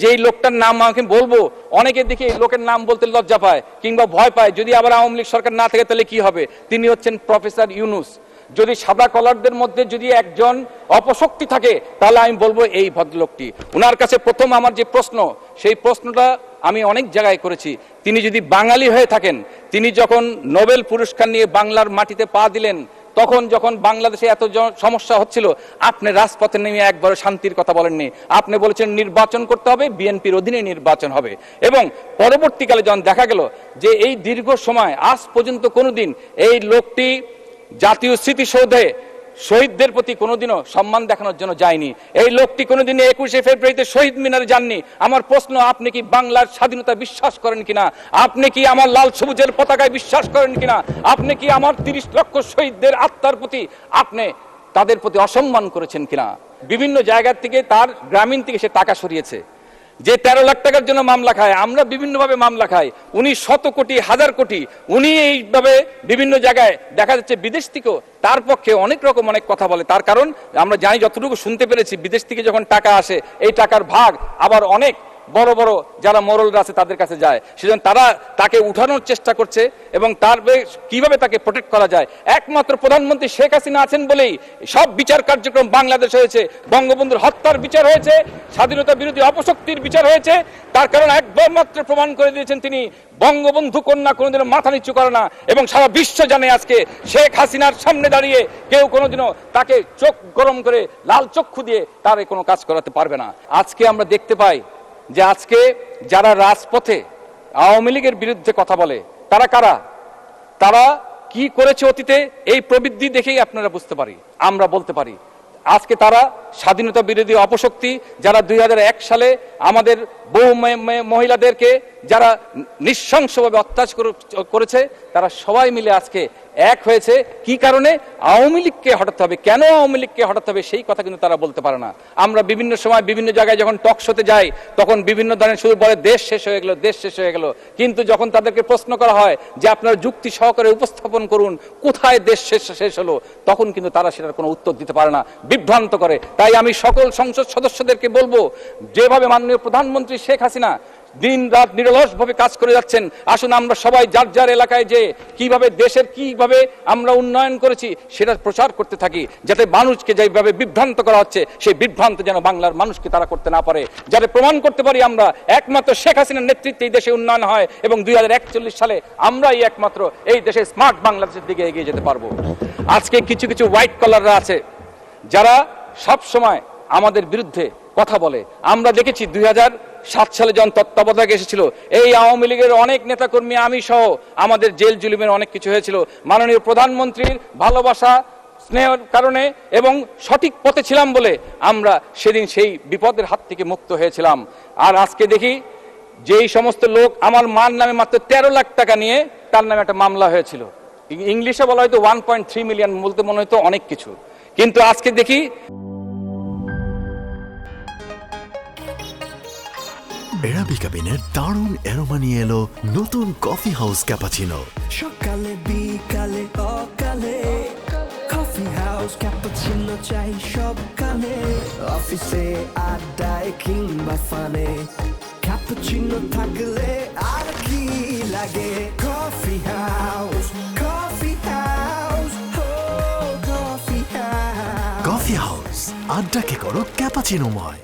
যেই লোকটার নাম আমাকে বলবো, অনেকে দেখি এই লোকের নাম বলতে লজ্জা পায় কিংবা ভয় পায়, যদি আবার আওয়ামী লীগ সরকার না থাকে তাহলে কি হবে। তিনি হচ্ছেন প্রফেসর ইউনূস। যদি সাদা কলারদের মধ্যে যদি একজন অপশক্তি থাকে তাহলে আমি বলবো এই ভদ্রলোকটি। ওনার কাছে প্রথম আমার যে প্রশ্ন, সেই প্রশ্নটা আমি অনেক জায়গায় করেছি। তিনি যদি বাঙালি হয়ে থাকেন, তিনি যখন নোবেল পুরস্কার নিয়ে বাংলার মাটিতে পা দিলেন, তখন যখন বাংলাদেশে এত সমস্যা হচ্ছিল, আপনি রাজপথে নেমে একবার শান্তির কথা বলেননি। আপনি বলেছেন নির্বাচন করতে হবে, বিএনপির অধীনে নির্বাচন হবে। এবং পরবর্তীকালে যখন দেখা গেল যে এই দীর্ঘ সময় আজ পর্যন্ত কোনোদিন এই লোকটি জাতীয় স্মৃতিসৌধে শহীদদের প্রতি কোনোদিনও সম্মান দেখানোর জন্য যায়নি। এই লোকটি কোনোদিন 21শে ফেব্রুয়ারিতে শহীদ মিনারে যাননি। আমার প্রশ্ন, আপনি কি বাংলার স্বাধীনতা বিশ্বাস করেন কিনা? আপনি কি আমার লাল সবুজের পতাকায় বিশ্বাস করেন কিনা? আপনি কি আমার 30 লক্ষ শহীদদের আত্মার প্রতি আপনি তাদের প্রতি অসম্মান করেছেন কিনা? বিভিন্ন জায়গা থেকে তার গ্রামীণ থেকে সে টাকা সরিয়েছে। যে 13 লাখ টাকার জন্য মামলা খায়, আমরা বিভিন্নভাবে মামলা খাই, উনি শত কোটি হাজার কোটি, উনি এইভাবে বিভিন্ন জায়গায় দেখা যাচ্ছে বিদেশ থেকেও তার পক্ষে অনেক রকম অনেক কথা বলে। তার কারণ আমরা জানি, যতটুকু শুনতে পেরেছি, বিদেশ থেকে যখন টাকা আসে এই টাকার ভাগ আবার অনেক বড় বড় যারা মোরলরা আছে তাদের কাছে যায়। সেজন্য তারা তাকে উঠানোর চেষ্টা করছে এবং তার কিভাবে তাকে প্রোটেক্ট করা যায়। একমাত্র প্রধানমন্ত্রী শেখ হাসিনা আছেন বলেই সব বিচার কার্যক্রম বাংলাদেশ হয়েছে। বঙ্গবন্ধুর হত্যার বিচার হয়েছে, স্বাধীনতা বিরোধী অপশক্তির বিচার হয়েছে। তার কারণ একবার মাত্র প্রমাণ করে দিয়েছেন তিনি, বঙ্গবন্ধু কন্যা কোনোদিনও মাথা নিচু করে না। এবং সারা বিশ্ব জানে আজকে শেখ হাসিনার সামনে দাঁড়িয়ে কেউ কোনোদিনও তাকে চোখ গরম করে লাল চক্ষু দিয়ে তার কোনো কাজ করাতে পারবে না। আজকে আমরা দেখতে পাই যে আজকে যারা রাজপথে আওয়ামী লীগের বিরুদ্ধে কথা বলে, তারা কারা, তারা কি করেছে অতীতে, এই প্রবৃদ্ধি দেখেই আপনারা বুঝতে পারি, আমরা বলতে পারি। আজকে তারা স্বাধীনতা বিরোধী অপশক্তি, যারা 2001 সালে আমাদের বহু মহিলাদেরকে যারা নৃশংসভাবে অত্যাচার করেছে, তারা সবাই মিলে আজকে এক হয়েছে। কি কারণে? আওয়ামী লীগকে হটাতে হবে। কেন আওয়ামী লীগকে হটাতে হবে সেই কথা কিন্তু তারা বলতে পারে না। আমরা বিভিন্ন সময় বিভিন্ন জায়গায় যখন টক শোতে যাই, তখন বিভিন্ন ধরনের শুরু বলে দেশ শেষ হয়ে গেল, দেশ শেষ হয়ে গেল। কিন্তু যখন তাদেরকে প্রশ্ন করা হয় যে আপনারা যুক্তি সহকারে উপস্থাপন করুন কোথায় দেশ শেষ হলো, তখন কিন্তু তারা সেটার কোনো উত্তর দিতে পারে না, বিভ্রান্ত করে। তাই আমি সকল সংসদ সদস্যদেরকে বলবো, যেভাবে মাননীয় প্রধানমন্ত্রী শেখ হাসিনা দিন রাত নিরলসভাবে কাজ করে যাচ্ছেন, আসুন আমরা সবাই যার যার এলাকায় যে কিভাবে দেশের কিভাবে আমরা উন্নয়ন করেছি সেটা প্রচার করতে থাকি, যাতে মানুষকে যেভাবে বিভ্রান্ত করা হচ্ছে সেই বিভ্রান্ত যেন বাংলার মানুষকে তারা করতে না পারে। যাতে প্রমাণ করতে পারি আমরা একমাত্র শেখ হাসিনার নেতৃত্বে এই দেশে উন্নয়ন হয় এবং 2041 সালে আমরাই একমাত্র এই দেশে স্মার্ট বাংলাদেশের দিকে এগিয়ে যেতে পারবো। আজকে কিছু কিছু হোয়াইট কলাররা আছে যারা সব সময় আমাদের বিরুদ্ধে কথা বলে। আমরা দেখেছি 2007 সালে যখন তত্ত্বাবধায়ক এসেছিল, এই আওয়ামী লীগের অনেক নেতাকর্মী, আমি সহ, আমাদের জেল জুলুমের অনেক কিছু হয়েছিল। মাননীয় প্রধানমন্ত্রীর ভালোবাসা স্নেহের কারণে এবং সঠিক পথে ছিলাম বলে আমরা সেদিন সেই বিপদের হাত থেকে মুক্ত হয়েছিলাম। আর আজকে দেখি যেই সমস্ত লোক আমার মার নামে মাত্র 13 লাখ টাকা নিয়ে তার নামে একটা মামলা হয়েছিল, ইংলিশে বলা হয়তো 1.3 মিলিয়ন, বলতে মনে হয়তো অনেক কিছু, কিন্তু আজকে দেখি এরাবিকা বিনের দারুণ অ্যারোমা নিয়ে এলো নতুন কফি হাউস ক্যাপাচিনো। সকালে বিকালে অকালে কফি হাউস ক্যাপাচিনো চাই সবকালে, অফিসে আড্ডায় কিংবা ফানে ক্যাপাচিনো থাকলে আর কি লাগে। Coffee house, coffee house, coffee house. Coffee house, আড্ডাকে করো ক্যাপাচিনোময়।